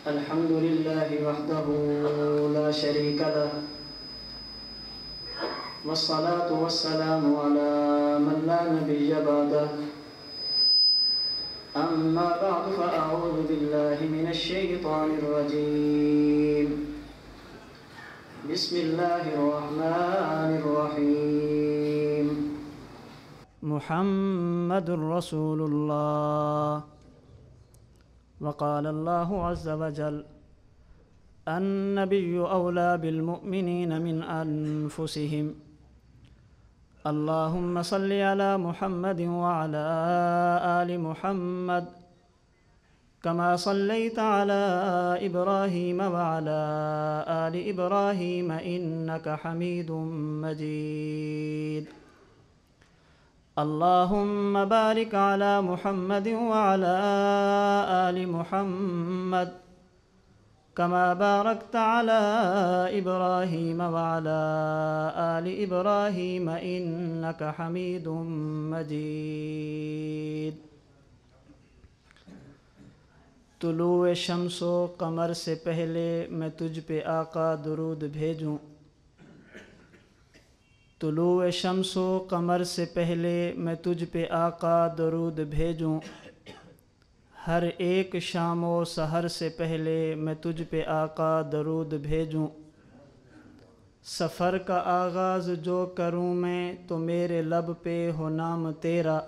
الحمد لله وحده لا شريك له، والصلاة والسلام على من لا نبي بعده. أما بعد فأعوذ بالله من الشيطان الرجيم. بسم الله الرحمن الرحيم. محمد رسول الله. وقال الله عز وجل: النبي أولى بالمؤمنين من أنفسهم. اللهم صل على محمد وعلى آل محمد كما صليت على إبراهيم وعلى آل إبراهيم إنك حميد مجيد. اللهم بارك على محمد وعلى آل محمد كما باركت على إبراهيم وعلى آل إبراهيم إنك حميد مجيد. طلوع شمس و قمر سے پہلے میں تجھ پہ آقا درود بھیجوں. طلوع شمس و قمر سے پہلے میں تجھ پہ آقا درود بھیجوں. ہر ایک شام و سحر سے پہلے میں تجھ پہ آقا درود بھیجوں. سفر کا آغاز جو کروں میں تو میرے لب پہ ہو نام تیرا.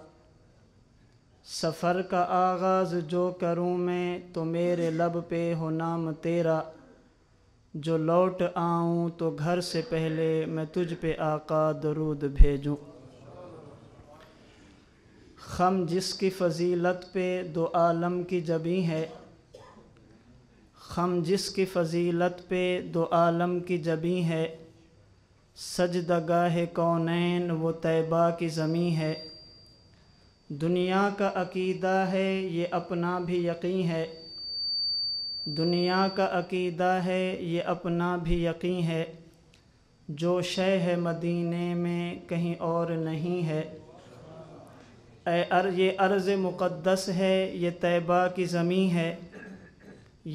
سفر کا آغاز جو کروں میں تو میرے لب پہ ہو نام تیرا. جو لوٹ آؤں تو گھر سے پہلے میں تجھ پہ آقا درود بھیجوں. خم جس کی فضیلت پہ دو عالم کی جبیں ہے. خم جس کی فضیلت پہ دو عالم کی جبیں ہے. سجدگاہ کونین وہ طیبہ کی زمیں ہے. دنیا کا عقیدہ ہے یہ اپنا بھی یقین ہے. دنیا کا عقیدہ ہے یہ اپنا بھی یقین ہے. جو شے ہے مدینے میں کہیں اور نہیں ہے. یہ ارض مقدس ہے یہ طیبہ کی زمین ہے.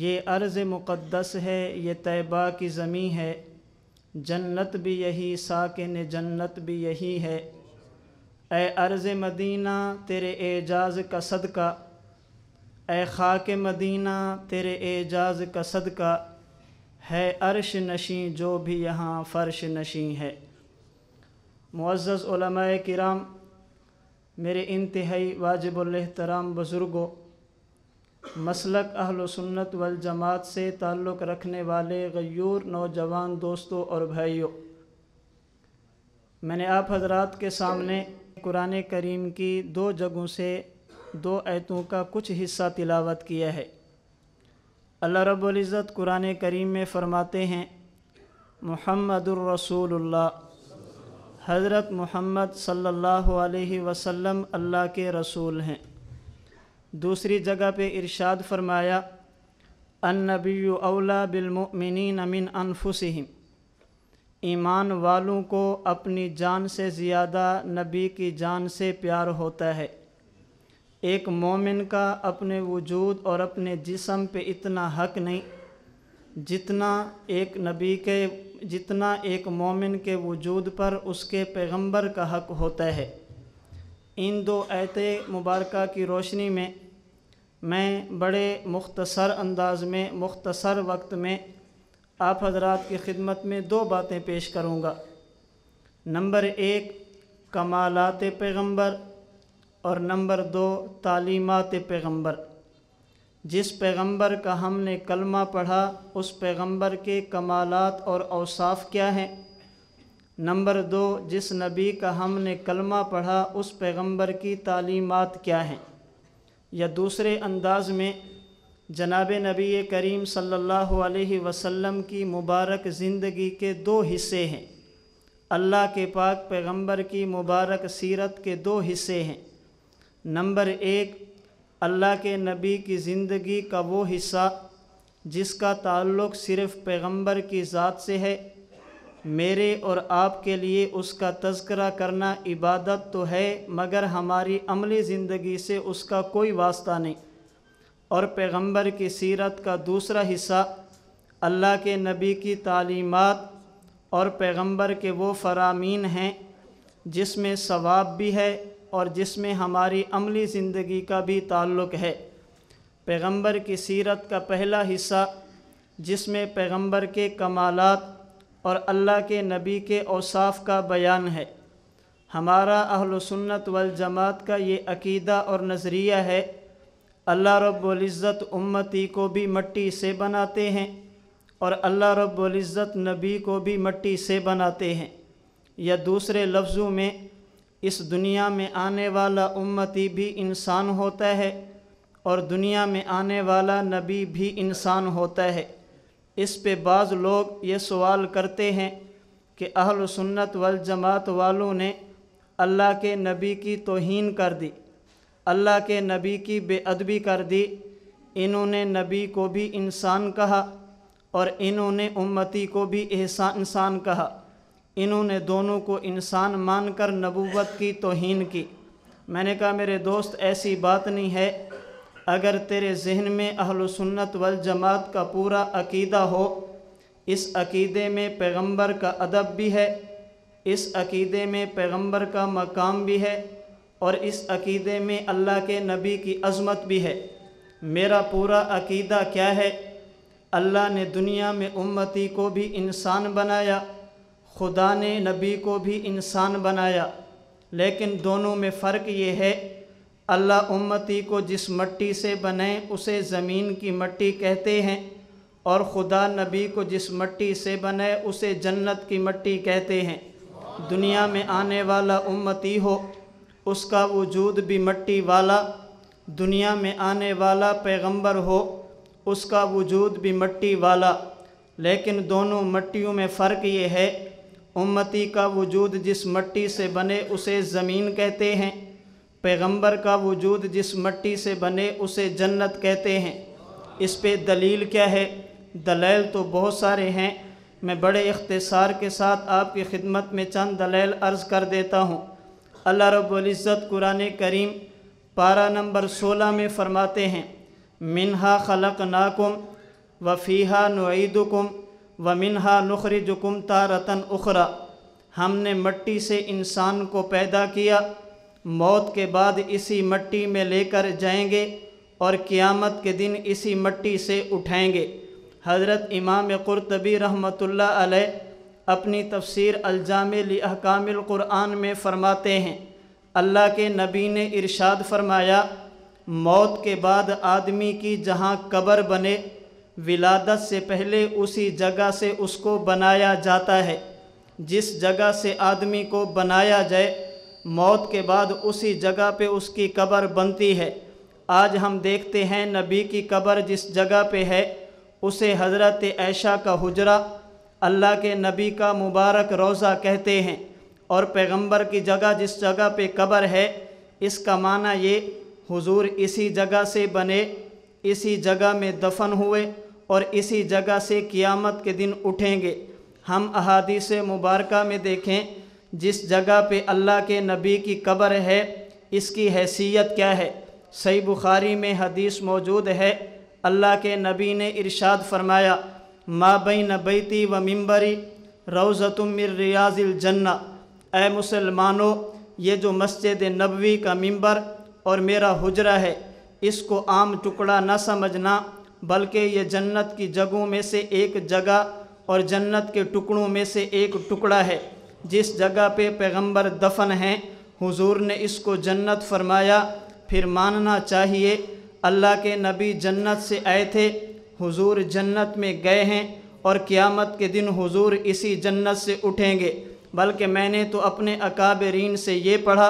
یہ ارض مقدس ہے یہ طیبہ کی زمین ہے. جنت بھی یہی ساکن جنت بھی یہی ہے. اے ارض مدینہ تیرے اعجاز کا صدقہ. اے خاک مدینہ تیرے اعجاز کا صدقہ. ہے عرش نشیں جو بھی یہاں فرش نشیں ہے. معزز علماء کرام، میرے انتہائی واجب الاحترام بزرگوں، مسلک اہل سنت والجماعت سے تعلق رکھنے والے غیور نوجوان دوستوں اور بھائیوں، میں نے آپ حضرات کے سامنے قرآن کریم کی 2 جگہوں سے 2 آیتوں کا کچھ حصہ تلاوت کیا ہے. اللہ رب العزت قرآن کریم میں فرماتے ہیں: محمد الرسول اللہ. حضرت محمد صلی اللہ علیہ وسلم اللہ کے رسول ہیں. دوسری جگہ پہ ارشاد فرمایا: النبی اولیٰ بالمؤمنین من انفسہم. ایمان والوں کو اپنی جان سے زیادہ نبی کی جان سے پیار ہوتا ہے. ایک مومن کا اپنے وجود اور اپنے جسم پہ اتنا حق نہیں جتنا ایک مومن کے وجود پر اس کے پیغمبر کا حق ہوتا ہے. ان 2 آیت مبارکہ کی روشنی میں میں بڑے مختصر انداز میں مختصر وقت میں آپ حضرات کی خدمت میں 2 باتیں پیش کروں گا. نمبر 1 کمالات پیغمبر اور نمبر 2 تعلیمات پیغمبر. جس پیغمبر کا ہم نے کلمہ پڑھا اس پیغمبر کے کمالات اور اوصاف کیا ہیں. نمبر 2 جس نبی کا ہم نے کلمہ پڑھا اس پیغمبر کی تعلیمات کیا ہیں. یا دوسرے انداز میں جناب نبی کریم صلی اللہ علیہ وسلم کی مبارک زندگی کے 2 حصے ہیں. اللہ کے پاک پیغمبر کی مبارک سیرت کے 2 حصے ہیں. نمبر 1 اللہ کے نبی کی زندگی کا وہ حصہ جس کا تعلق صرف پیغمبر کی ذات سے ہے. میرے اور آپ کے لیے اس کا تذکرہ کرنا عبادت تو ہے مگر ہماری عملی زندگی سے اس کا کوئی واسطہ نہیں. اور پیغمبر کی سیرت کا دوسرا حصہ اللہ کے نبی کی تعلیمات اور پیغمبر کے وہ فرامین ہیں جس میں ثواب بھی ہے اور جس میں ہماری عملی زندگی کا بھی تعلق ہے۔ پیغمبر کی سیرت کا پہلا حصہ جس میں پیغمبر کے کمالات اور اللہ کے نبی کے اوصاف کا بیان ہے۔ ہمارا اہل سنت والجماعت کا یہ عقیدہ اور نظریہ ہے، اللہ رب العزت امتی کو بھی مٹی سے بناتے ہیں اور اللہ رب العزت نبی کو بھی مٹی سے بناتے ہیں، یا دوسرے لفظوں میں اس دنیا میں آنے والا امتی بھی انسان ہوتا ہے اور دنیا میں آنے والا نبی بھی انسان ہوتا ہے۔ اس پہ بعض لوگ یہ سوال کرتے ہیں کہ اہل سنت والجماعت والوں نے اللہ کے نبی کی توہین کر دی، اللہ کے نبی کی بے ادبی کر دی، انہوں نے نبی کو بھی انسان کہا اور انہوں نے امتی کو بھی انسان کہا، انہوں نے دونوں کو انسان مان کر نبوت کی توہین کی۔ میں نے کہا میرے دوست ایسی بات نہیں ہے، اگر تیرے ذہن میں اہل سنت والجماعت کا پورا عقیدہ ہو، اس عقیدے میں پیغمبر کا ادب بھی ہے، اس عقیدے میں پیغمبر کا مقام بھی ہے اور اس عقیدے میں اللہ کے نبی کی عظمت بھی ہے۔ میرا پورا عقیدہ کیا ہے؟ اللہ نے دنیا میں امتی کو بھی انسان بنایا، خدا نے نبی کو بھی انسان بنایا، لیکن دونوں میں فرق یہ ہے، اللہ امتی کو جس مٹی سے بنائے اسے زمین کی مٹی کہتے ہیں اور خدا نبی کو جس مٹی سے بنائے اسے جنت کی مٹی کہتے ہیں۔ دنیا میں آنے والا امتی ہو اس کا وجود بھی مٹی والا، دنیا میں آنے والا پیغمبر ہو اس کا وجود بھی مٹی والا، لیکن دونوں مٹیوں میں فرق یہ ہے، امتی کا وجود جس مٹی سے بنے اسے زمین کہتے ہیں، پیغمبر کا وجود جس مٹی سے بنے اسے جنت کہتے ہیں۔ اس پہ دلیل کیا ہے؟ دلائل تو بہت سارے ہیں، میں بڑے اختصار کے ساتھ آپ کی خدمت میں چند دلائل عرض کر دیتا ہوں۔ اللہ رب العزت قرآن کریم پارہ نمبر 16 میں فرماتے ہیں، منہا خلقناکم وفیہا نعیدکم ومنہا نخرجکم تارۃ اخری، ہم نے مٹی سے انسان کو پیدا کیا، موت کے بعد اسی مٹی میں لے کر جائیں گے اور قیامت کے دن اسی مٹی سے اٹھائیں گے۔ حضرت امام قرطبی رحمۃ اللہ علیہ اپنی تفسیر الجامع لاحکام القرآن میں فرماتے ہیں، اللہ کے نبی نے ارشاد فرمایا، موت کے بعد آدمی کی جہاں قبر بنے، ولادت سے پہلے اسی جگہ سے اس کو بنایا جاتا ہے۔ جس جگہ سے آدمی کو بنایا جائے، موت کے بعد اسی جگہ پہ اس کی قبر بنتی ہے۔ آج ہم دیکھتے ہیں نبی کی قبر جس جگہ پہ ہے اسے حضرت عائشہ کا حجرہ، اللہ کے نبی کا مبارک روضہ کہتے ہیں، اور پیغمبر کی جگہ جس جگہ پہ قبر ہے اس کا معنی یہ حضور اسی جگہ سے بنے، اسی جگہ میں دفن ہوئے اور اسی جگہ سے قیامت کے دن اٹھیں گے۔ ہم احادیث مبارکہ میں دیکھیں جس جگہ پہ اللہ کے نبی کی قبر ہے اس کی حیثیت کیا ہے۔ صحیح بخاری میں حدیث موجود ہے، اللہ کے نبی نے ارشاد فرمایا، ما بین بیتی و منبری روضۃ من ریاض الجنہ، اے مسلمانوں یہ جو مسجد نبوی کا منبر اور میرا حجرہ ہے اس کو عام ٹکڑا نہ سمجھنا، بلکہ یہ جنت کی جگہوں میں سے ایک جگہ اور جنت کے ٹکڑوں میں سے ایک ٹکڑا ہے۔ جس جگہ پہ پیغمبر دفن ہیں حضور نے اس کو جنت فرمایا۔ پھر ماننا چاہیے اللہ کے نبی جنت سے آئے تھے، حضور جنت میں گئے ہیں اور قیامت کے دن حضور اسی جنت سے اٹھیں گے۔ بلکہ میں نے تو اپنے اکابرین سے یہ پڑھا،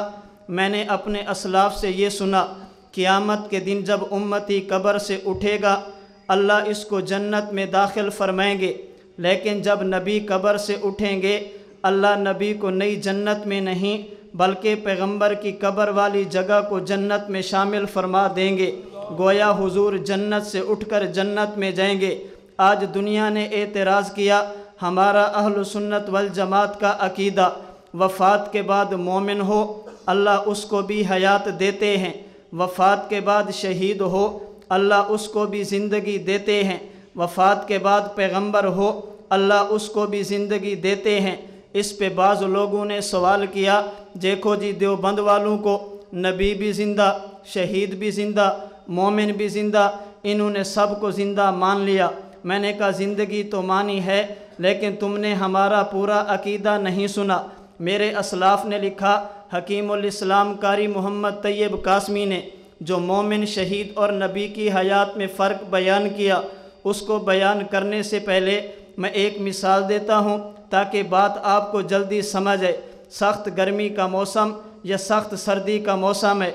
میں نے اپنے اسلاف سے یہ سنا، قیامت کے دن جب امتی قبر سے اٹھے گا اللہ اس کو جنت میں داخل فرمائیں گے، لیکن جب نبی قبر سے اٹھیں گے اللہ نبی کو نئی جنت میں نہیں بلکہ پیغمبر کی قبر والی جگہ کو جنت میں شامل فرما دیں گے، گویا حضور جنت سے اٹھ کر جنت میں جائیں گے۔ آج دنیا نے اعتراض کیا، ہمارا اہل سنت والجماعت کا عقیدہ وفات کے بعد مومن ہو اللہ اس کو بھی حیات دیتے ہیں، وفات کے بعد شہید ہو اللہ اس کو بھی زندگی دیتے ہیں، وفات کے بعد پیغمبر ہو اللہ اس کو بھی زندگی دیتے ہیں۔ اس پہ بعض لوگوں نے سوال کیا، دیکھو جی دیوبند والوں کو نبی بھی زندہ، شہید بھی زندہ، مومن بھی زندہ، انہوں نے سب کو زندہ مان لیا۔ میں نے کہا زندگی تو مانی ہے، لیکن تم نے ہمارا پورا عقیدہ نہیں سنا۔ میرے اسلاف نے لکھا، حکیم الاسلام قاری محمد طیب قاسمی نے جو مومن، شہید اور نبی کی حیات میں فرق بیان کیا، اس کو بیان کرنے سے پہلے میں ایک مثال دیتا ہوں تاکہ بات آپ کو جلدی سمجھ آئے۔ سخت گرمی کا موسم یا سخت سردی کا موسم ہے،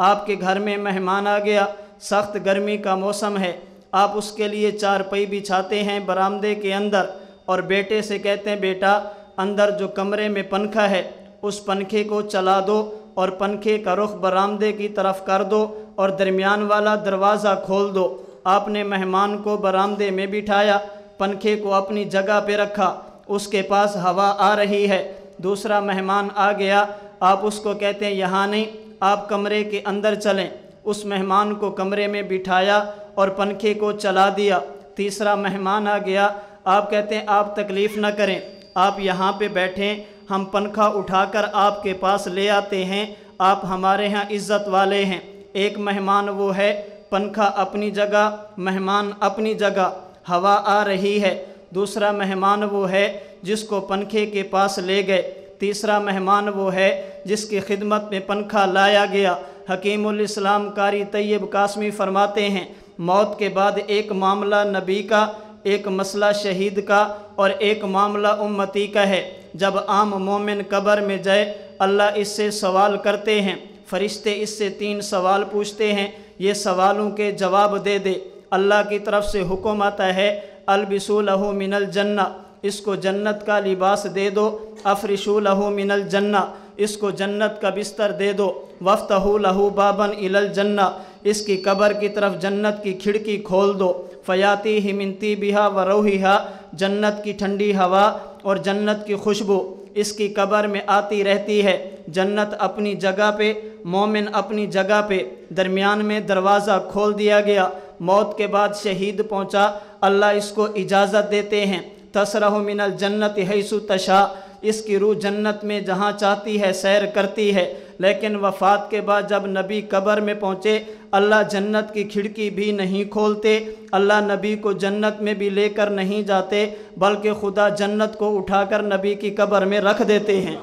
آپ کے گھر میں مہمان آ گیا، سخت گرمی کا موسم ہے، آپ اس کے لیے چارپائی بچھاتے ہیں برآمدے کے اندر اور بیٹے سے کہتے ہیں بیٹا اندر جو کمرے میں پنکھا ہے اس پنکھے کو چلا دو اور پنکھے کا رخ برآمدے کی طرف کر دو اور درمیان والا دروازہ کھول دو۔ آپ نے مہمان کو برآمدے میں بٹھایا، پنکھے کو اپنی جگہ پہ رکھا، اس کے پاس ہوا آ رہی ہے، دوسرا مہمان آ گیا، آپ اس کو کہتے ہیں یہاں نہیں، آپ کمرے کے اندر چلیں، اس مہمان کو کمرے میں بٹھایا اور پنکھے کو چلا دیا۔ تیسرا مہمان آ گیا، آپ کہتے ہیں آپ تکلیف نہ کریں، آپ یہاں پہ بیٹھیں، ہم پنکھا اٹھا کر آپ کے پاس لے آتے ہیں، آپ ہمارے ہاں عزت والے ہیں۔ ایک مہمان وہ ہے پنکھا اپنی جگہ، مہمان اپنی جگہ، ہوا آ رہی ہے۔ دوسرا مہمان وہ ہے جس کو پنکھے کے پاس لے گئے۔ تیسرا مہمان وہ ہے جس کی خدمت میں پنکھا لایا گیا۔ حکیم الاسلام قاری طیب قاسمی فرماتے ہیں موت کے بعد ایک معاملہ نبی کا، ایک مسئلہ شہید کا اور ایک معاملہ امتی کا ہے۔ جب عام مومن قبر میں جائے اللہ اس سے سوال کرتے ہیں، فرشتے اس سے 3 سوال پوچھتے ہیں، یہ سوالوں کے جواب دے دے، اللہ کی طرف سے حکم آتا ہے البسوا لہ من الجنہ، اس کو جنت کا لباس دے دو، افرشوا لہ من الجنہ، اس کو جنت کا بستر دے دو، وافتحوا لہ بابا الی الجنہ، اس کی قبر کی طرف جنت کی کھڑکی کھول دو، فیاتیہ من طیبہا و روحہا، جنت کی ٹھنڈی ہوا اور جنت کی خوشبو اس کی قبر میں آتی رہتی ہے۔ جنت اپنی جگہ پہ، مومن اپنی جگہ پہ، درمیان میں دروازہ کھول دیا گیا۔ موت کے بعد شہید پہنچا، اللہ اس کو اجازت دیتے ہیں تسرح من الجنت حیث تشاء، اس کی روح جنت میں جہاں چاہتی ہے سیر کرتی ہے۔ لیکن وفات کے بعد جب نبی قبر میں پہنچے اللہ جنت کی کھڑکی بھی نہیں کھولتے، اللہ نبی کو جنت میں بھی لے کر نہیں جاتے، بلکہ خدا جنت کو اٹھا کر نبی کی قبر میں رکھ دیتے ہیں۔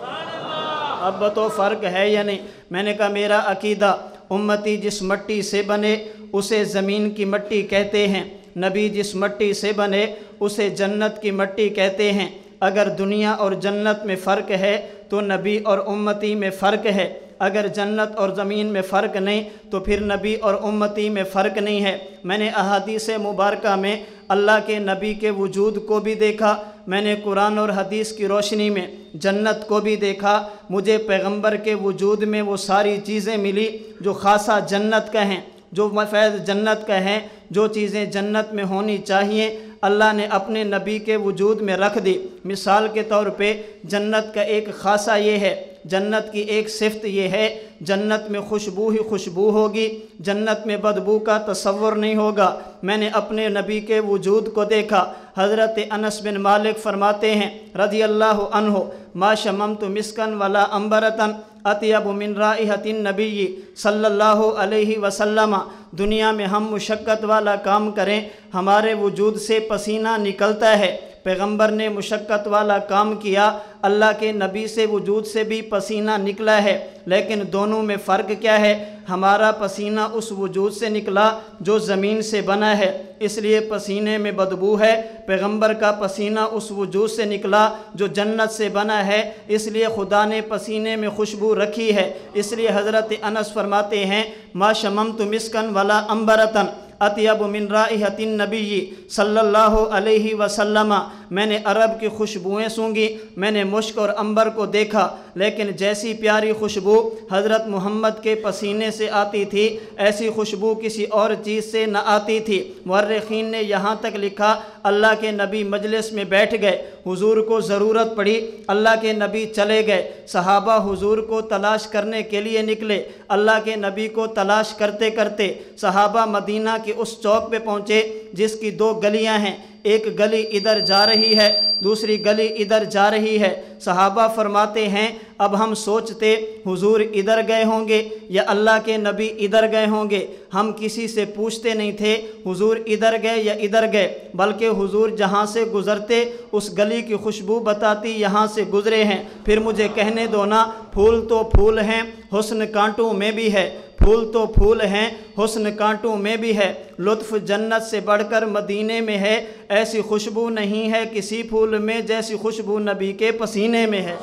اب تو فرق ہے یا نہیں؟ میں نے کہا میرا عقیدہ امتی جس مٹی سے بنے اسے زمین کی مٹی کہتے ہیں، نبی جس مٹی سے بنے اسے جنت کی مٹی کہتے ہیں۔ اگر دنیا اور جنت میں فرق ہے تو نبی اور امتی میں فرق ہے، اگر جنت اور زمین میں فرق نہیں تو پھر نبی اور امتی میں فرق نہیں ہے۔ میں نے احادیث مبارکہ میں اللہ کے نبی کے وجود کو بھی دیکھا، میں نے قرآن اور حدیث کی روشنی میں جنت کو بھی دیکھا، مجھے پیغمبر کے وجود میں وہ ساری چیزیں ملی جو خاصہ جنت کا ہیں، جو فیض جنت کا ہیں، جو چیزیں جنت میں ہونی چاہیے اللہ نے اپنے نبی کے وجود میں رکھ دی۔ مثال کے طور پہ جنت کا ایک خاصہ یہ ہے، جنت کی ایک صفت یہ ہے جنت میں خوشبو ہی خوشبو ہوگی، جنت میں بدبو کا تصور نہیں ہوگا۔ میں نے اپنے نبی کے وجود کو دیکھا۔ حضرت انس بن مالک فرماتے ہیں رضی اللہ عنہ ما شممت مسکن ولا عنبرۃ اطیب من رائحۃ النبی صلی اللہ علیہ وسلم، دنیا میں ہم مشقت والا کام کریں ہمارے وجود سے پسینہ نکلتا ہے، پیغمبر نے مشقت والا کام کیا، اللہ کے نبی سے وجود سے بھی پسینہ نکلا ہے، لیکن دونوں میں فرق کیا ہے؟ ہمارا پسینہ اس وجود سے نکلا جو زمین سے بنا ہے، اس لیے پسینے میں بدبو ہے، پیغمبر کا پسینہ اس وجود سے نکلا جو جنت سے بنا ہے، اس لیے خدا نے پسینے میں خوشبو رکھی ہے۔ اس لیے حضرت انس فرماتے ہیں ما شممت مسکن ولا عنبرۃ اطیب من رائحۃ النبی صلی اللہ علیہ وسلم، میں نے عرب کی خوشبوئیں سونگی، میں نے مشک اور عنبر کو دیکھا، لیکن جیسی پیاری خوشبو حضرت محمد کے پسینے سے آتی تھی ایسی خوشبو کسی اور چیز سے نہ آتی تھی۔ مورخین نے یہاں تک لکھا اللہ کے نبی مجلس میں بیٹھ گئے، حضور کو ضرورت پڑی، اللہ کے نبی چلے گئے، صحابہ حضور کو تلاش کرنے کے لیے نکلے، اللہ کے نبی کو تلاش کرتے کرتے صحابہ مدینہ کے اس چوک پہ پہنچے جس کی 2 گلیاں ہیں، ایک گلی ادھر جا رہی ہے، دوسری گلی ادھر جا رہی ہے۔ صحابہ فرماتے ہیں اب ہم سوچتے حضور ادھر گئے ہوں گے یا اللہ کے نبی ادھر گئے ہوں گے، ہم کسی سے پوچھتے نہیں تھے حضور ادھر گئے یا ادھر گئے، بلکہ حضور جہاں سے گزرتے اس گلی کی خوشبو بتاتی یہاں سے گزرے ہیں۔ پھر مجھے کہنے دو نا، پھول تو پھول ہیں حسن کانٹوں میں بھی ہے، پھول تو پھول ہیں حسن کانٹوں میں بھی ہے، لطف جنت سے بڑھ کر مدینے میں ہے، ایسی خوشبو نہیں ہے کسی پھول میں جیسی خوشبو نبی کے پسینے میں ہے۔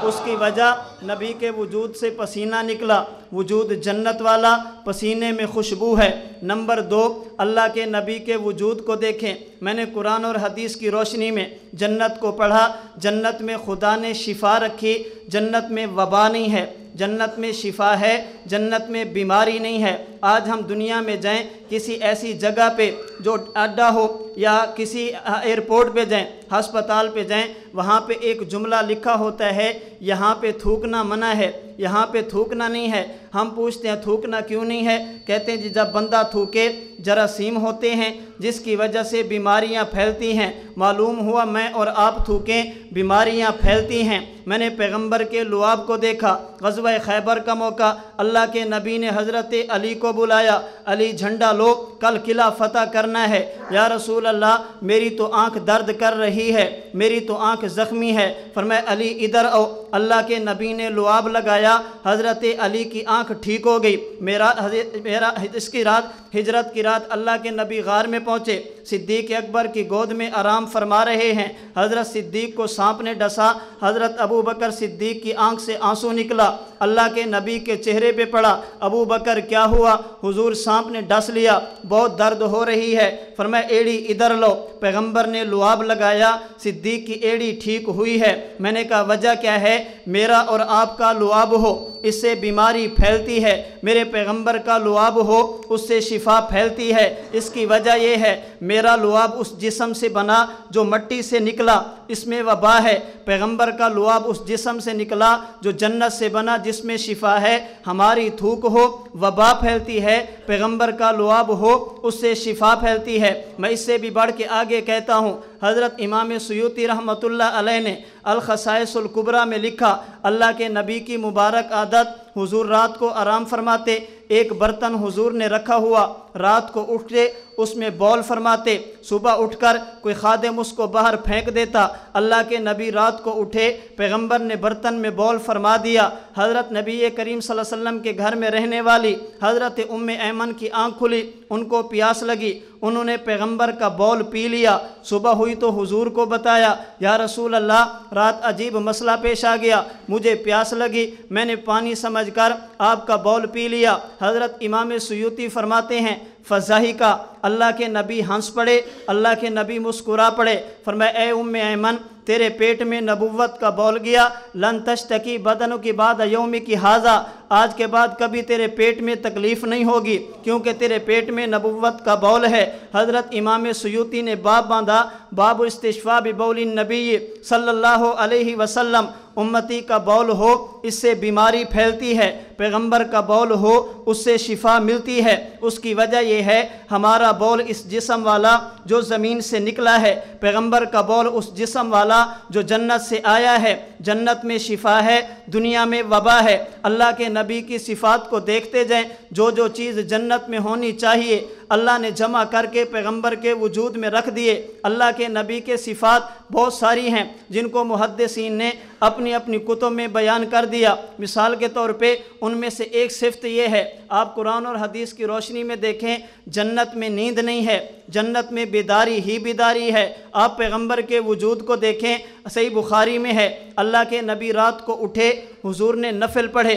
اس کی وجہ نبی کے وجود سے پسینہ نکلا، وجود جنت والا، پسینے میں خوشبو ہے۔ نمبر 2، اللہ کے نبی کے وجود کو دیکھیں۔ میں نے قرآن اور حدیث کی روشنی میں جنت کو پڑھا، جنت میں خدا نے شفا رکھی، جنت میں وبا نہیں ہے، جنت میں شفا ہے، جنت میں بیماری نہیں ہے۔ آج ہم دنیا میں جائیں کسی ایسی جگہ پہ جو اڈا ہو یا کسی ایئرپورٹ پہ جائیں، ہسپتال پہ جائیں، وہاں پہ ایک جملہ لکھا ہوتا ہے یہاں پہ تھوکنا منع ہے، یہاں پہ تھوکنا نہیں ہے۔ ہم پوچھتے ہیں تھوکنا کیوں نہیں ہے؟ کہتے ہیں جی جب بندہ تھوکے جراثیم ہوتے ہیں جس کی وجہ سے بیماریاں پھیلتی ہیں، معلوم ہوا میں اور آپ تھوکیں بیماریاں پھیلتی ہیں۔ میں نے پیغمبر کے لعاب کو دیکھا، غزوہ خیبر کا موقع، اللہ کے نبی نے حضرت علی کو بلایا، علی جھنڈا لو کل قلعہ فتح کرنا ہے۔ یا رسول اللہ میری تو آنکھ درد کر رہی ہے، میری تو آنکھ زخمی ہے۔ فرمایا علی ادھر آؤ، اللہ کے نبی نے لعاب لگایا، حضرت علی کی آنکھ ٹھیک ہو گئی۔ اس کی رات ہجرت کی رات اللہ کے نبی غار میں پہنچے، صدیق اکبر کی گود میں آرام فرما رہے ہیں، حضرت صدیق کو سانپ نے ڈسا، حضرت ابو بکر صدیق کی آنکھ سے آنسو نکلا، اللہ کے نبی کے چہرے پہ پڑا، ابو بکر کیا ہوا؟ حضور سانپ نے ڈس لیا، بہت درد ہو رہی ہے۔ فرمایا ایڑی ادھر لو، پیغمبر نے لعاب لگایا، صدیق کی ایڑی ٹھیک ہوئی ہے۔ میں نے کہا وجہ کیا ہے؟ میرا اور آپ کا لعاب ہو اس سے بیماری پھیلتی ہے، میرے پیغمبر کا لعاب ہو اس سے شفا پھیلتی ہے۔ اس کی وجہ یہ ہے میرا لعاب اس جسم سے بنا جو مٹی سے نکلا، اس میں وبا ہے، پیغمبر کا لعاب اس جسم سے نکلا جو جنت سے بنا جس میں شفا ہے۔ ہماری تھوک ہو وبا پھیلتی ہے، پیغمبر کا لعاب ہو اس سے شفا پھیلتی ہے۔ میں اس سے بھی بڑھ کے آگے کہتا ہوں، حضرت امام سیوطی رحمۃ اللہ علیہ نے الخصائص الکبریٰ میں لکھا، اللہ کے نبی کی مبارک عادت، حضور رات کو آرام فرماتے، ایک برتن حضور نے رکھا ہوا، رات کو اٹھتے اس میں بول فرماتے، صبح اٹھ کر کوئی خادم اس کو باہر پھینک دیتا، اللہ کے نبی رات کو اٹھے، پیغمبر نے برتن میں بول فرما دیا۔ حضرت نبی کریم صلی اللہ علیہ وسلم کے گھر میں رہنے والی حضرت ام ایمن کی آنکھ کھلی، ان کو پیاس لگی، انہوں نے پیغمبر کا بول پی لیا، صبح ہوئی تو حضور کو بتایا، یا رسول اللہ رات عجیب مسئلہ پیش آ گیا، مجھے پیاس لگی، میں نے پانی سمجھ کر آپ کا بول پی لیا۔ حضرت امام سیوطی فرماتے ہیں فضاحکہ، اللہ کے نبی ہنس پڑے، اللہ کے نبی مسکرا پڑے، فرمایا اے ام ایمن تیرے پیٹ میں نبوت کا بول گیا، لن تشتکی بدنوں کی بعد یوم کی حاضہ، آج کے بعد کبھی تیرے پیٹ میں تکلیف نہیں ہوگی کیونکہ تیرے پیٹ میں نبوت کا بول ہے۔ حضرت امام سیوطی نے باب باندھا، باب استشفاء ببول النبی صلی اللہ علیہ وسلم، امتی کا بول ہو اس سے بیماری پھیلتی ہے، پیغمبر کا بول ہو اس سے شفا ملتی ہے۔ اس کی وجہ یہ ہے ہمارا بول اس جسم والا جو زمین سے نکلا ہے، پیغمبر کا بول اس جسم والا جو جنت سے آیا ہے، جنت میں شفا ہے، دنیا میں وبا ہے۔ اللہ کے نبی کی صفات کو دیکھتے جائیں، جو جو چیز جنت میں ہونی چاہیے اللہ نے جمع کر کے پیغمبر کے وجود میں رکھ دیے۔ اللہ کے نبی کے صفات بہت ساری ہیں جن کو محدثین نے اپنی اپنی کتب میں بیان کر دیا۔ مثال کے طور پہ ان میں سے ایک صفت یہ ہے، آپ قرآن اور حدیث کی روشنی میں دیکھیں، جنت میں نیند نہیں ہے، جنت میں بیداری ہی بیداری ہے۔ آپ پیغمبر کے وجود کو دیکھیں، صحیح بخاری میں ہے، اللہ کے نبی رات کو اٹھے، حضور نے نفل پڑھے،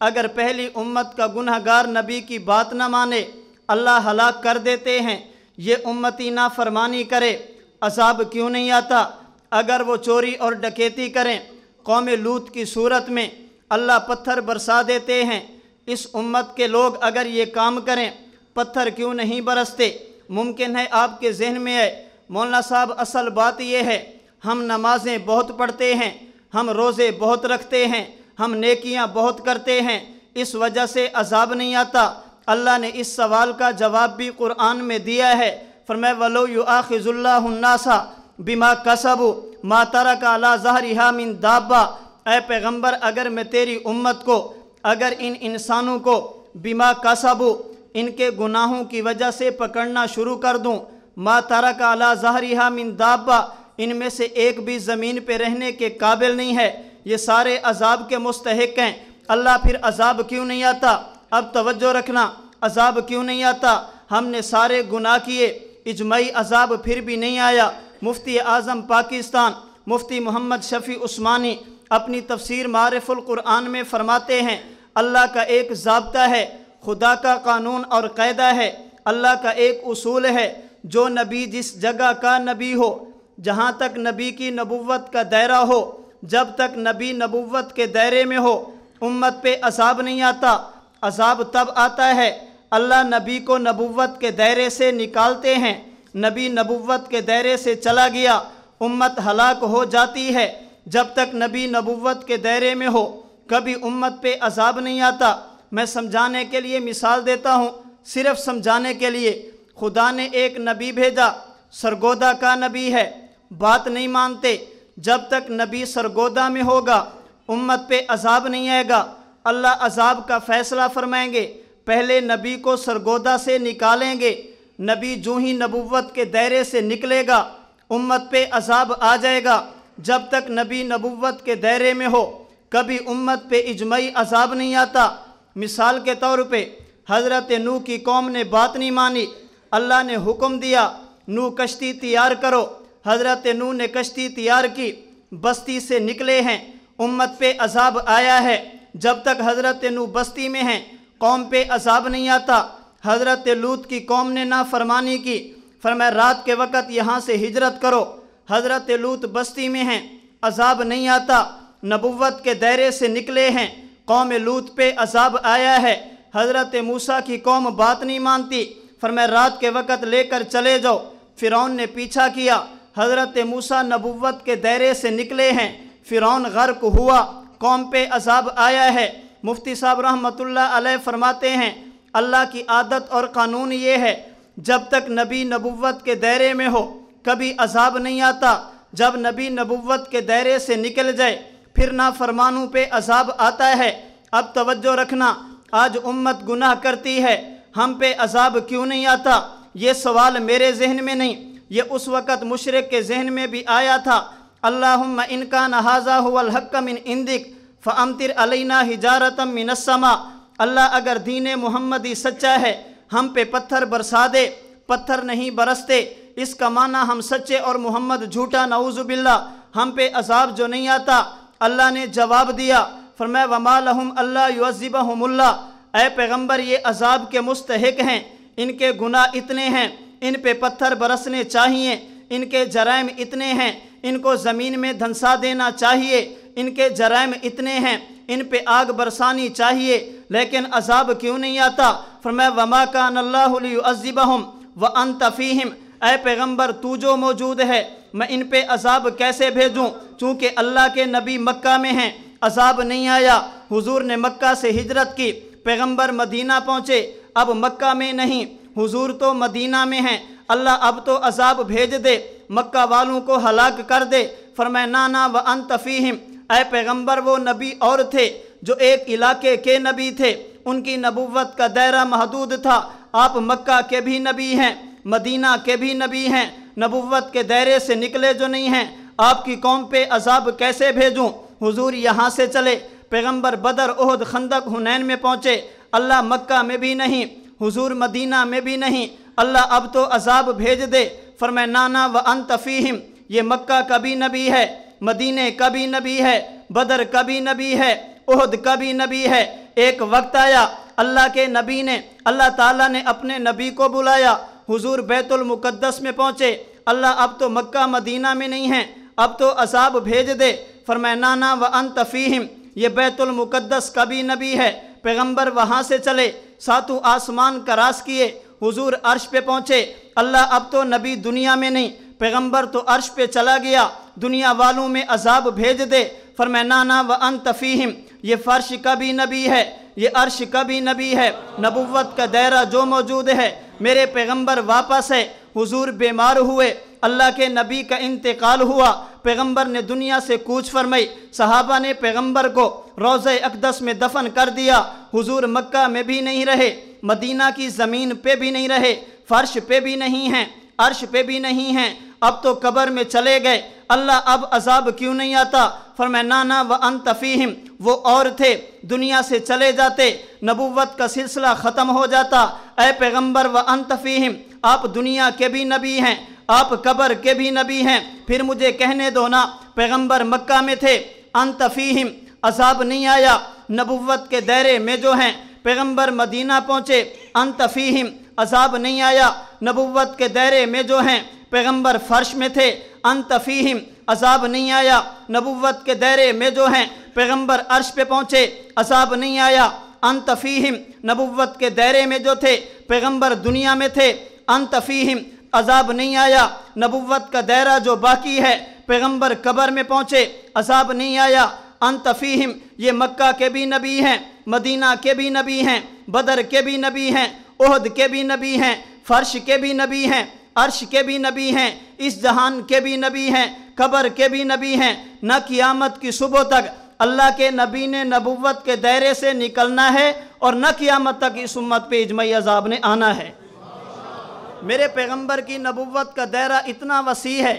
اگر پہلی امت کا گناہ گار نبی کی بات نہ مانے اللہ ہلاک کر دیتے ہیں، یہ امتی نافرمانی کرے عذاب کیوں نہیں آتا؟ اگر وہ چوری اور ڈکیتی کریں قوم لوط کی صورت میں اللہ پتھر برسا دیتے ہیں، اس امت کے لوگ اگر یہ کام کریں پتھر کیوں نہیں برستے؟ ممکن ہے آپ کے ذہن میں ہے مولانا صاحب اصل بات یہ ہے ہم نمازیں بہت پڑھتے ہیں، ہم روزے بہت رکھتے ہیں، ہم نیکیاں بہت کرتے ہیں، اس وجہ سے عذاب نہیں آتا۔ اللہ نے اس سوال کا جواب بھی قرآن میں دیا ہے، فرمایا وَلَوْ يُؤَاخِذُ اللَّهُ النَّاسَ بِمَا كَسَبُوا مَا تَرَكَ عَلَى ظَهْرِهَا مِن دَابَّةٍ، اے پیغمبر اگر میں تیری امت کو، اگر ان انسانوں کو بِمَا كَسَبُوا ان کے گناہوں کی وجہ سے پکڑنا شروع کر دوں، مَا تَرَكَ عَلَى ظَهْرِهَا مِن دَابَّةٍ ان میں سے ایک بھی زمین پہ رہنے کے قابل نہیں ہے، یہ سارے عذاب کے مستحق ہیں، اللہ پھر عذاب کیوں نہیں آتا؟ اب توجہ رکھنا، عذاب کیوں نہیں آتا؟ ہم نے سارے گناہ کیے، اجماعی عذاب پھر بھی نہیں آیا۔ مفتی اعظم پاکستان مفتی محمد شفیع عثمانی اپنی تفسیر معارف القرآن میں فرماتے ہیں اللہ کا ایک ضابطہ ہے، خدا کا قانون اور قاعدہ ہے، اللہ کا ایک اصول ہے، جو نبی جس جگہ کا نبی ہو، جہاں تک نبی کی نبوت کا دائرہ ہو، جب تک نبی نبوت کے دائرے میں ہو امت پہ عذاب نہیں آتا۔ عذاب تب آتا ہے اللہ نبی کو نبوت کے دائرے سے نکالتے ہیں، نبی نبوت کے دائرے سے چلا گیا امت ہلاک ہو جاتی ہے۔ جب تک نبی نبوت کے دائرے میں ہو کبھی امت پہ عذاب نہیں آتا۔ میں سمجھانے کے لیے مثال دیتا ہوں، صرف سمجھانے کے لیے۔ خدا نے ایک نبی بھیجا، سرگودا کا نبی ہے، بات نہیں مانتے، جب تک نبی سرگودا میں ہوگا امت پہ عذاب نہیں آئے گا۔ اللہ عذاب کا فیصلہ فرمائیں گے، پہلے نبی کو سرگودا سے نکالیں گے، نبی جو ہی نبوت کے دائرے سے نکلے گا امت پہ عذاب آ جائے گا۔ جب تک نبی نبوت کے دائرے میں ہو کبھی امت پہ اجماعی عذاب نہیں آتا۔ مثال کے طور پہ حضرت نوح کی قوم نے بات نہیں مانی، اللہ نے حکم دیا نوح کشتی تیار کرو، حضرت نوح نے کشتی تیار کی، بستی سے نکلے ہیں، امت پہ عذاب آیا ہے۔ جب تک حضرت نوح بستی میں ہیں قوم پہ عذاب نہیں آتا۔ حضرت لوط کی قوم نے نافرمانی کی، فرمایا رات کے وقت یہاں سے ہجرت کرو، حضرت لوط بستی میں ہیں، عذاب نہیں آتا، نبوت کے دائرے سے نکلے ہیں، قوم لوط پہ عذاب آیا ہے۔ حضرت موسیٰ کی قوم بات نہیں مانتی، فرمایا رات کے وقت لے کر چلے جاؤ، فرعون نے پیچھا کیا، حضرت موسیٰ نبوت کے دائرے سے نکلے ہیں، فرعون غرق ہوا، قوم پہ عذاب آیا ہے۔ مفتی صاحب رحمۃ اللہ علیہ فرماتے ہیں اللہ کی عادت اور قانون یہ ہے جب تک نبی نبوت کے دائرے میں ہو کبھی عذاب نہیں آتا، جب نبی نبوت کے دائرے سے نکل جائے پھر نافرمانوں پہ عذاب آتا ہے۔ اب توجہ رکھنا، آج امت گناہ کرتی ہے، ہم پہ عذاب کیوں نہیں آتا؟ یہ سوال میرے ذہن میں نہیں، یہ اس وقت مشرک کے ذہن میں بھی آیا تھا۔ اللہم ان کان ھذا ھو الحق من عندک فامطر علینا حجارۃ من السماء، اللہ اگر دین محمدی سچا ہے ہم پہ پتھر برسا دے، پتھر نہیں برستے، اس کا معنی ہم سچے اور محمد جھوٹا، نعوذ باللہ، ہم پہ عذاب جو نہیں آتا۔ اللہ نے جواب دیا، فرمایا وما لہم اللہ یعذبہم اللہ، اے پیغمبر یہ عذاب کے مستحق ہیں، ان کے گناہ اتنے ہیں، ان پہ پتھر برسنے چاہیے، ان کے جرائم اتنے ہیں، ان کو زمین میں دھنسا دینا چاہیے، ان کے جرائم اتنے ہیں، ان پہ آگ برسانی چاہیے، لیکن عذاب کیوں نہیں آتا؟ فرمایا وما کان اللہ لیعذبہم وانت فیہم، اے پیغمبر تو جو موجود ہے میں ان پہ عذاب کیسے بھیجوں؟ چونکہ اللہ کے نبی مکہ میں ہیں، عذاب نہیں آیا۔ حضور نے مکہ سے ہجرت کی، پیغمبر مدینہ پہنچے، اب مکہ میں نہیں، حضور تو مدینہ میں ہیں، اللہ اب تو عذاب بھیج دے، مکہ والوں کو ہلاک کر دے۔ فرمایا نانا وانت فیہم، اے پیغمبر وہ نبی اور تھے جو ایک علاقے کے نبی تھے، ان کی نبوت کا دائرہ محدود تھا، آپ مکہ کے بھی نبی ہیں، مدینہ کے بھی نبی ہیں، نبوت کے دائرے سے نکلے جو نہیں ہیں، آپ کی قوم پہ عذاب کیسے بھیجوں؟ حضور یہاں سے چلے، پیغمبر بدر، احد، خندق، حنین میں پہنچے، اللہ مکہ میں بھی نہیں، حضور مدینہ میں بھی نہیں، اللہ اب تو عذاب بھیج دے۔ فرمایا نانا وانت فیہم، یہ مکہ کا بھی نبی ہے، مدینہ کا بھی نبی ہے، بدر کا بھی نبی ہے، احد کا بھی نبی ہے، ایک وقت آیا اللہ کے نبی نے، اللہ تعالیٰ نے اپنے نبی کو بلایا، حضور بیت المقدس میں پہنچے۔ اللہ اب تو مکہ مدینہ میں نہیں ہیں، اب تو عذاب بھیج دے۔ فرمایا نانا وانت فیہم، یہ بیت المقدس کا بھی نبی ہے۔ پیغمبر وہاں سے چلے، ساتوں آسمان کراس کیے، حضور عرش پہ پہنچے۔ اللہ اب تو نبی دنیا میں نہیں، پیغمبر تو عرش پہ چلا گیا، دنیا والوں میں عذاب بھیج دے۔ فرمایا نانا وانت فیہم، یہ فرش کا بھی نبی ہے، یہ عرش کا بھی نبی ہے، نبوت کا دائرہ جو موجود ہے، میرے پیغمبر واپس ہے۔ حضور بیمار ہوئے، اللہ کے نبی کا انتقال ہوا، پیغمبر نے دنیا سے کوچ فرمائی، صحابہ نے پیغمبر کو روضہ اقدس میں دفن کر دیا۔ حضور مکہ میں بھی نہیں رہے، مدینہ کی زمین پہ بھی نہیں رہے، فرش پہ بھی نہیں ہیں، عرش پہ بھی نہیں ہیں، اب تو قبر میں چلے گئے۔ اللہ اب عذاب کیوں نہیں آتا؟ فرمایا نانا وانت فیہم، وہ اور تھے، دنیا سے چلے جاتے، نبوت کا سلسلہ ختم ہو جاتا۔ اے پیغمبر وانت فیہم، آپ دنیا کے بھی نبی ہیں، آپ قبر کے بھی نبی ہیں، پھر مجھے کہنے دو نا، پیغمبر مکہ میں تھے، انت فیہم، عذاب نہیں آیا، نبوت کے دائرے میں جو ہیں، پیغمبر مدینہ پہنچے، انت فیہم، عذاب نہیں آیا، نبوت کے دائرے میں جو ہیں، پیغمبر فرش میں تھے، انت فیہم، عذاب نہیں آیا، نبوت کے دائرے میں جو ہیں، پیغمبر عرش پہ پہنچے، عذاب نہیں آیا، انت فیہم، نبوت کے دائرے میں جو تھے، پیغمبر دنیا میں تھے، انت فیہم، عذاب نہیں آیا، نبوت کا دائرہ جو باقی ہے، پیغمبر قبر میں پہنچے، عذاب نہیں آیا، انت فیہم، یہ مکہ کے بھی نبی ہیں، مدینہ کے بھی نبی ہیں، بدر کے بھی نبی ہیں، احد کے بھی نبی ہیں، فرش کے بھی نبی ہیں، عرش کے بھی نبی ہیں، اس جہان کے بھی نبی ہیں، قبر کے بھی نبی ہیں۔ نہ قیامت کی صبح تک اللہ کے نبی نے نبوت کے دائرے سے نکلنا ہے، اور نہ قیامت تک اس امت پہ اجماعی عذاب نے آنا ہے۔ میرے پیغمبر کی نبوت کا دائرہ اتنا وسیع ہے،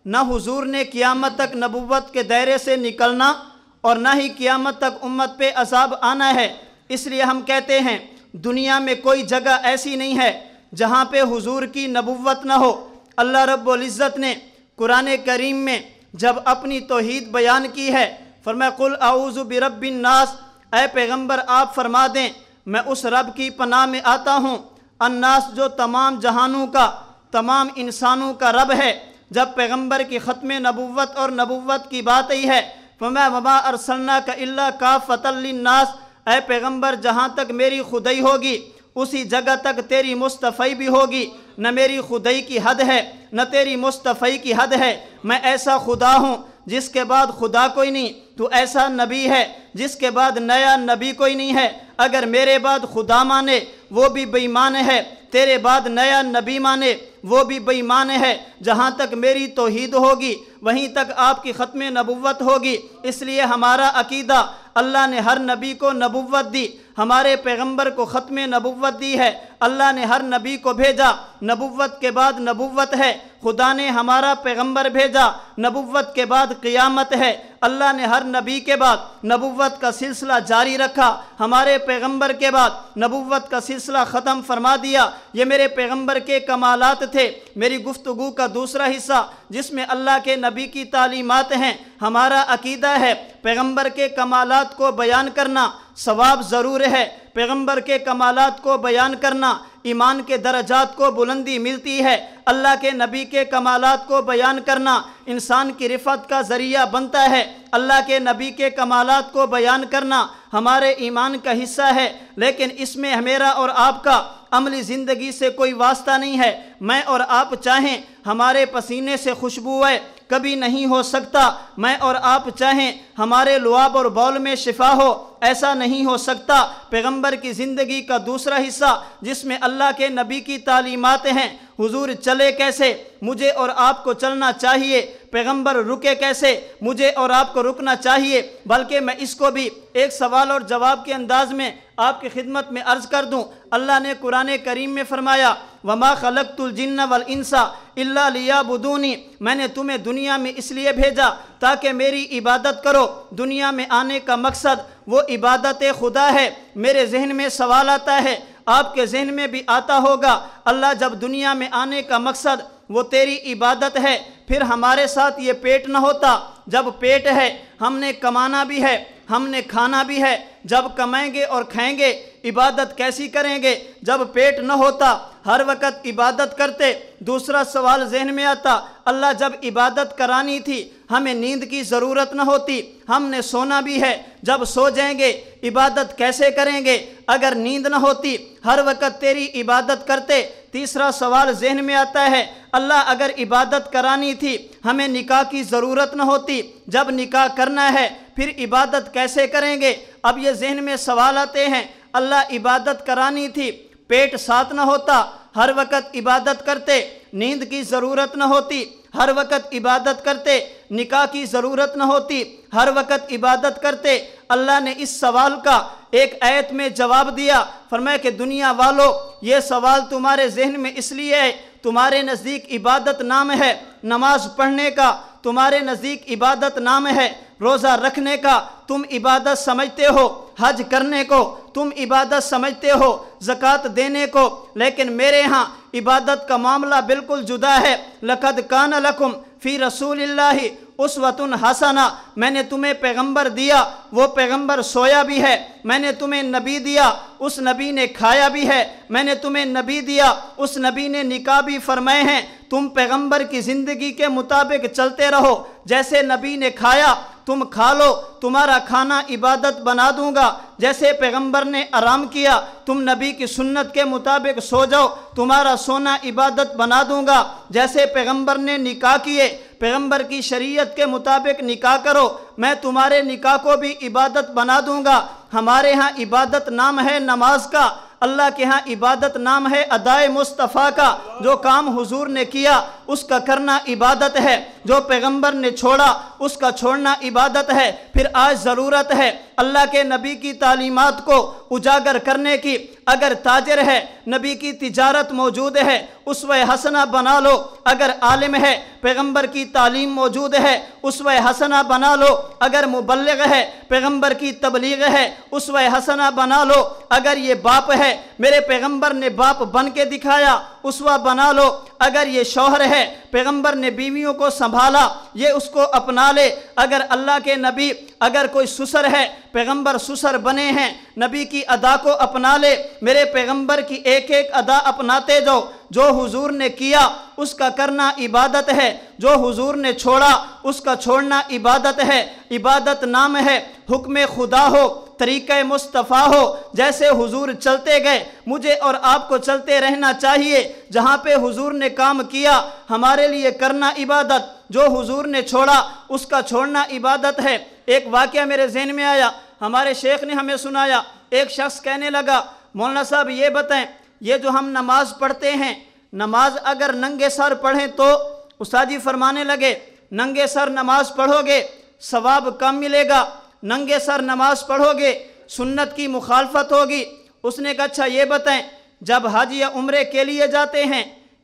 نہ حضور نے قیامت تک نبوت کے دائرے سے نکلنا، اور نہ ہی قیامت تک امت پہ عذاب آنا ہے۔ اس لیے ہم کہتے ہیں دنیا میں کوئی جگہ ایسی نہیں ہے جہاں پہ حضور کی نبوت نہ ہو۔ اللہ رب العزت نے قرآن کریم میں جب اپنی توحید بیان کی ہے، فرمایا قل اعوذ برب الناس، اے پیغمبر آپ فرما دیں میں اس رب کی پناہ میں آتا ہوں، الناس جو تمام جہانوں کا، تمام انسانوں کا رب ہے۔ جب پیغمبر کی ختم نبوت اور نبوت کی بات آئی ہے، فرمایا وما ارسلناک الا کافۃ للناس، اے پیغمبر جہاں تک میری خدائی ہوگی اسی جگہ تک تیری مصطفی بھی ہوگی، نہ میری خدائی کی حد ہے نہ تیری مصطفی کی حد ہے۔ میں ایسا خدا ہوں جس کے بعد خدا کوئی نہیں، تو ایسا نبی ہے جس کے بعد نیا نبی کوئی نہیں ہے۔ اگر میرے بعد خدا مانے وہ بھی بے ایمان ہے، تیرے بعد نیا نبی مانے وہ بھی بے ایمان ہے۔ جہاں تک میری توحید ہوگی وہیں تک آپ کی ختم نبوت ہوگی۔ اس لیے ہمارا عقیدہ، اللہ نے ہر نبی کو نبوت دی، ہمارے پیغمبر کو ختم نبوت دی ہے۔ اللہ نے ہر نبی کو بھیجا، نبوت کے بعد نبوت ہے۔ خدا نے ہمارا پیغمبر بھیجا، نبوت کے بعد قیامت ہے۔ اللہ نے ہر نبی کے بعد نبوت کا سلسلہ جاری رکھا، ہمارے پیغمبر کے بعد نبوت کا سلسلہ ختم فرما دیا۔ یہ میرے پیغمبر کے کمالات تھے۔ میری گفتگو کا دوسرا حصہ جس میں اللہ کے نبی کی تعلیمات ہیں، ہمارا عقیدہ ہے پیغمبر کے کمالات کو بیان کرنا ثواب ضرور ہے، پیغمبر کے کمالات کو بیان کرنا ایمان کے درجات کو بلندی ملتی ہے، اللہ کے نبی کے کمالات کو بیان کرنا انسان کی رفعت کا ذریعہ بنتا ہے، اللہ کے نبی کے کمالات کو بیان کرنا ہمارے ایمان کا حصہ ہے۔ لیکن اس میں میرا اور آپ کا عملی زندگی سے کوئی واسطہ نہیں ہے۔ میں اور آپ چاہیں ہمارے پسینے سے خوشبو ہے، کبھی نہیں ہو سکتا۔ میں اور آپ چاہیں ہمارے لعاب اور بول میں شفا ہو، ایسا نہیں ہو سکتا۔ پیغمبر کی زندگی کا دوسرا حصہ جس میں اللہ کے نبی کی تعلیمات ہیں، حضور چلے کیسے، مجھے اور آپ کو چلنا چاہیے، پیغمبر رکے کیسے، مجھے اور آپ کو رکنا چاہیے۔ بلکہ میں اس کو بھی ایک سوال اور جواب کے انداز میں آپ کی خدمت میں عرض کر دوں۔ اللہ نے قرآن کریم میں فرمایا وما خلقت الجن والانس الا لیعبدونی، میں نے تمہیں دنیا میں اس لیے بھیجا تاکہ میری عبادت کرو۔ دنیا میں آنے کا مقصد وہ عبادت خدا ہے۔ میرے ذہن میں سوال آتا ہے، آپ کے ذہن میں بھی آتا ہوگا، اللہ جب دنیا میں آنے کا مقصد وہ تیری عبادت ہے، پھر ہمارے ساتھ یہ پیٹ نہ ہوتا۔ جب پیٹ ہے، ہم نے کمانا بھی ہے، ہم نے کھانا بھی ہے، جب کمائیں گے اور کھائیں گے عبادت کیسی کریں گے؟ جب پیٹ نہ ہوتا ہر وقت عبادت کرتے۔ دوسرا سوال ذہن میں آتا، اللہ جب عبادت کرانی تھی ہمیں نیند کی ضرورت نہ ہوتی، ہم نے سونا بھی ہے، جب سو جائیں گے عبادت کیسے کریں گے اگر نیند نہ ہوتی، ہر وقت تیری عبادت کرتے۔ تیسرا سوال ذہن میں آتا ہے، اللہ اگر عبادت کرانی تھی ہمیں نکاح کی ضرورت نہ ہوتی، جب نکاح کرنا ہے پھر عبادت کیسے کریں گے؟ اب یہ ذہن میں سوال آتے ہیں، اللہ عبادت کرانی تھی، پیٹ ساتھ نہ ہوتا، ہر وقت عبادت کرتے، نیند کی ضرورت نہ ہوتی، ہر وقت عبادت کرتے، نکاح کی ضرورت نہ ہوتی، ہر وقت عبادت کرتے۔ اللہ نے اس سوال کا ایک آیت میں جواب دیا، فرمایا کہ دنیا والو یہ سوال تمہارے ذہن میں اس لیے ہے، تمہارے نزدیک عبادت نام ہے نماز پڑھنے کا، تمہارے نزدیک عبادت نام ہے روزہ رکھنے کا، تم عبادت سمجھتے ہو حج کرنے کو، تم عبادت سمجھتے ہو زکوٰۃ دینے کو، لیکن میرے ہاں عبادت کا معاملہ بالکل جدا ہے۔ لَقَدْ كَانَ لَكُمْ فِي رَسُولِ اللَّهِ اُسْوَةٌ حَسَنَةٌ، میں نے تمہیں پیغمبر دیا، وہ پیغمبر سویا بھی ہے، میں نے تمہیں نبی دیا، اس نبی نے کھایا بھی ہے، میں نے تمہیں نبی دیا، اس نبی نے نکاح بھی فرمائے ہیں، تم پیغمبر کی زندگی کے مطابق چلتے رہو، جیسے نبی نے کھایا تم کھا لو، تمہارا کھانا عبادت بنا دوں گا، جیسے پیغمبر نے آرام کیا تم نبی کی سنت کے مطابق سو جاؤ، تمہارا سونا عبادت بنا دوں گا، جیسے پیغمبر نے نکاح کیے پیغمبر کی شریعت کے مطابق نکاح کرو، میں تمہارے نکاح کو بھی عبادت بنا دوں گا۔ ہمارے ہاں عبادت نام ہے نماز کا، اللہ کے ہاں عبادت نام ہے ادائے مصطفیٰ کا، جو کام حضور نے کیا اس کا کرنا عبادت ہے، جو پیغمبر نے چھوڑا اس کا چھوڑنا عبادت ہے۔ پھر آج ضرورت ہے اللہ کے نبی کی تعلیمات کو اجاگر کرنے کی، اگر تاجر ہے نبی کی تجارت موجود ہے اسوہ حسنہ بنا لو، اگر عالم ہے پیغمبر کی تعلیم موجود ہے اسوہ حسنہ بنا لو، اگر مبلغ ہے پیغمبر کی تبلیغ ہے اسوہ حسنہ بنا لو، اگر یہ باپ ہے میرے پیغمبر نے باپ بن کے دکھایا اسوہ بنا لو، اگر یہ شوہر ہے پیغمبر نے بیویوں کو سنبھالا یہ اس کو اپنا لے، اگر اللہ کے نبی اگر کوئی سسر ہے پیغمبر سسر بنے ہیں نبی کی ادا کو اپنا لے، میرے پیغمبر کی ایک ایک ادا اپناتے جاؤ، جو حضور نے کیا اس کا کرنا عبادت ہے، جو حضور نے چھوڑا اس کا چھوڑنا عبادت ہے۔ عبادت نام ہے حکم خدا ہو، طریقہ مصطفیٰ ہو، جیسے حضور چلتے گئے مجھے اور آپ کو چلتے رہنا چاہیے، جہاں پہ حضور نے کام کیا ہمارے لیے کرنا عبادت، جو حضور نے چھوڑا اس کا چھوڑنا عبادت ہے۔ ایک واقعہ میرے ذہن میں آیا، ہمارے شیخ نے ہمیں سنایا، ایک شخص کہنے لگا مولانا صاحب یہ بتائیں یہ جو ہم نماز پڑھتے ہیں نماز اگر ننگے سر پڑھیں تو؟ استاد جی فرمانے لگے ننگے سر نماز پڑھو گے ثواب کم ملے گا، ننگے سر نماز پڑھو گے سنت کی مخالفت ہوگی۔ اس نے کہا اچھا یہ بتائیں جب حج یا عمرے کے لیے جاتے ہیں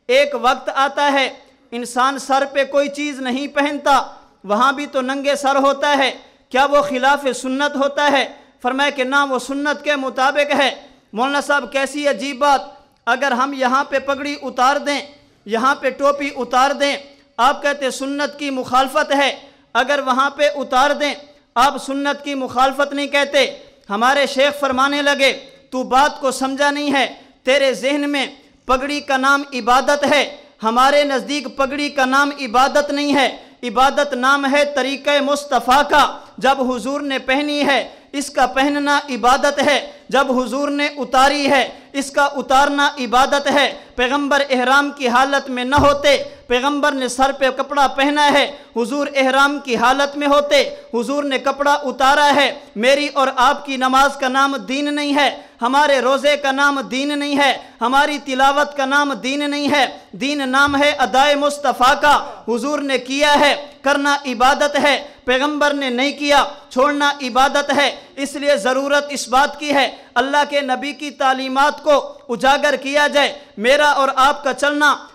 ایک وقت آتا ہے انسان سر پہ کوئی چیز نہیں پہنتا، وہاں بھی تو ننگے سر ہوتا ہے، کیا وہ خلاف سنت ہوتا ہے؟ فرمایا کہ نہ وہ سنت کے مطابق ہے۔ مولانا صاحب کیسی عجیب بات، اگر ہم یہاں پہ پگڑی اتار دیں یہاں پہ ٹوپی اتار دیں آپ کہتے سنت کی مخالفت ہے، اگر وہاں پہ اتار دیں آپ سنت کی مخالفت نہیں کہتے۔ ہمارے شیخ فرمانے لگے تو بات کو سمجھا نہیں ہے، تیرے ذہن میں پگڑی کا نام عبادت ہے، ہمارے نزدیک پگڑی کا نام عبادت نہیں ہے، عبادت نام ہے طریقہ مصطفیٰ کا، جب حضور نے پہنی ہے اس کا پہننا عبادت ہے، جب حضور نے اتاری ہے اس کا اتارنا عبادت ہے۔ پیغمبر احرام کی حالت میں نہ ہوتے، پیغمبر نے سر پہ کپڑا پہنا ہے، حضور احرام کی حالت میں ہوتے، حضور نے کپڑا اتارا ہے۔ میری اور آپ کی نماز کا نام دین نہیں ہے، ہمارے روزے کا نام دین نہیں ہے، ہماری تلاوت کا نام دین نہیں ہے، دین نام ہے ادائے مصطفیٰ کا، حضور نے کیا ہے کرنا عبادت ہے، پیغمبر نے نہیں کیا چھوڑنا عبادت ہے۔ اس لیے ضرورت اس بات کی ہے اللہ کے نبی کی تعلیمات کو اجاگر کیا جائے، میرا اور آپ کا چلنا